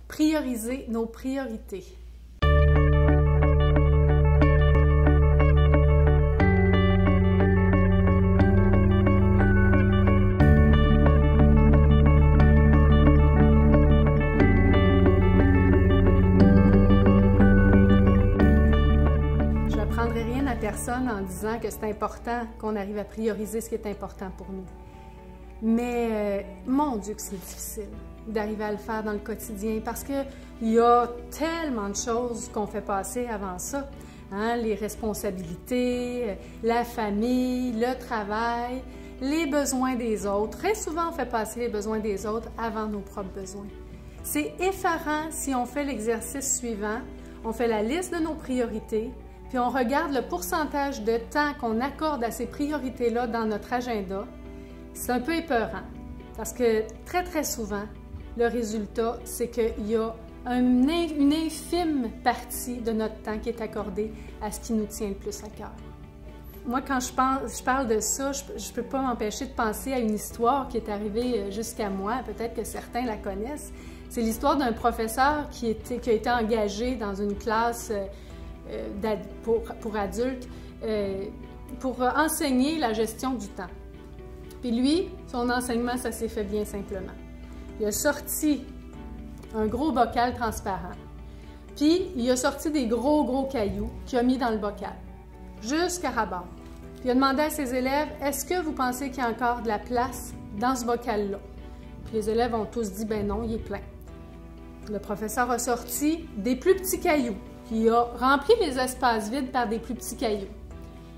prioriser nos priorités. Je n'apprendrai rien à personne en disant que c'est important qu'on arrive à prioriser ce qui est important pour nous. Mais mon Dieu que c'est difficile d'arriver à le faire dans le quotidien parce qu'il y a tellement de choses qu'on fait passer avant ça. Hein? Les responsabilités, la famille, le travail, les besoins des autres. Très souvent, on fait passer les besoins des autres avant nos propres besoins. C'est effarant si on fait l'exercice suivant, on fait la liste de nos priorités, puis on regarde le pourcentage de temps qu'on accorde à ces priorités-là dans notre agenda. C'est un peu épeurant parce que très souvent, le résultat, c'est qu'il y a une infime partie de notre temps qui est accordée à ce qui nous tient le plus à cœur. Moi, quand je parle de ça, je ne peux pas m'empêcher de penser à une histoire qui est arrivée jusqu'à moi. Peut-être que certains la connaissent. C'est l'histoire d'un professeur qui a été engagé dans une classe pour adultes pour enseigner la gestion du temps. Puis lui, son enseignement, ça s'est fait bien simplement. Il a sorti un gros bocal transparent, puis il a sorti des gros cailloux qu'il a mis dans le bocal, jusqu'à ras-bord. Puis il a demandé à ses élèves, est-ce que vous pensez qu'il y a encore de la place dans ce bocal-là? Puis les élèves ont tous dit, ben non, il est plein. Le professeur a sorti des plus petits cailloux, puis il a rempli les espaces vides par des plus petits cailloux.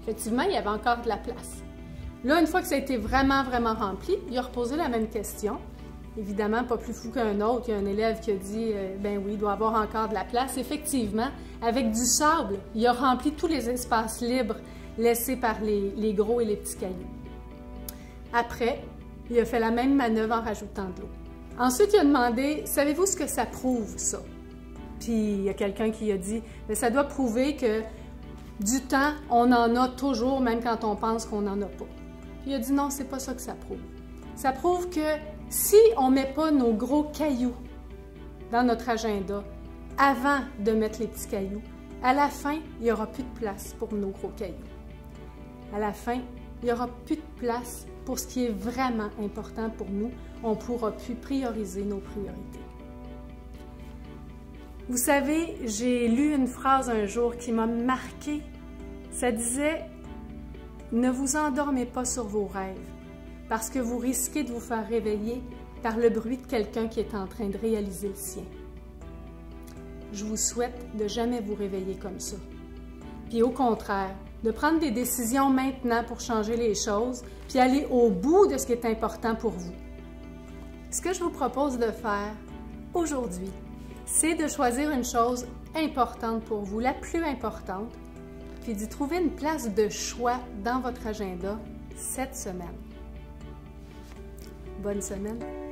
Effectivement, il y avait encore de la place. Là, une fois que ça a été vraiment rempli, il a reposé la même question. Évidemment, pas plus fou qu'un autre. Il y a un élève qui a dit « ben oui, il doit y avoir encore de la place ». Effectivement, avec du sable, il a rempli tous les espaces libres laissés par les gros et les petits cailloux. Après, il a fait la même manœuvre en rajoutant de l'eau. Ensuite, il a demandé « savez-vous ce que ça prouve, ça? » Puis, il y a quelqu'un qui a dit « ça doit prouver que du temps, on en a toujours, même quand on pense qu'on n'en a pas. » Puis il a dit « non, c'est pas ça que ça prouve. Ça prouve que si on ne met pas nos gros cailloux dans notre agenda avant de mettre les petits cailloux, à la fin, il n'y aura plus de place pour nos gros cailloux. À la fin, il n'y aura plus de place pour ce qui est vraiment important pour nous. On ne pourra plus prioriser nos priorités. » Vous savez, j'ai lu une phrase un jour qui m'a marquée. Ça disait « Ne vous endormez pas sur vos rêves, parce que vous risquez de vous faire réveiller par le bruit de quelqu'un qui est en train de réaliser le sien. » Je vous souhaite de jamais vous réveiller comme ça. Puis au contraire, de prendre des décisions maintenant pour changer les choses, puis aller au bout de ce qui est important pour vous. Ce que je vous propose de faire aujourd'hui, c'est de choisir une chose importante pour vous, la plus importante, puis d'y trouver une place de choix dans votre agenda cette semaine. Bonne semaine!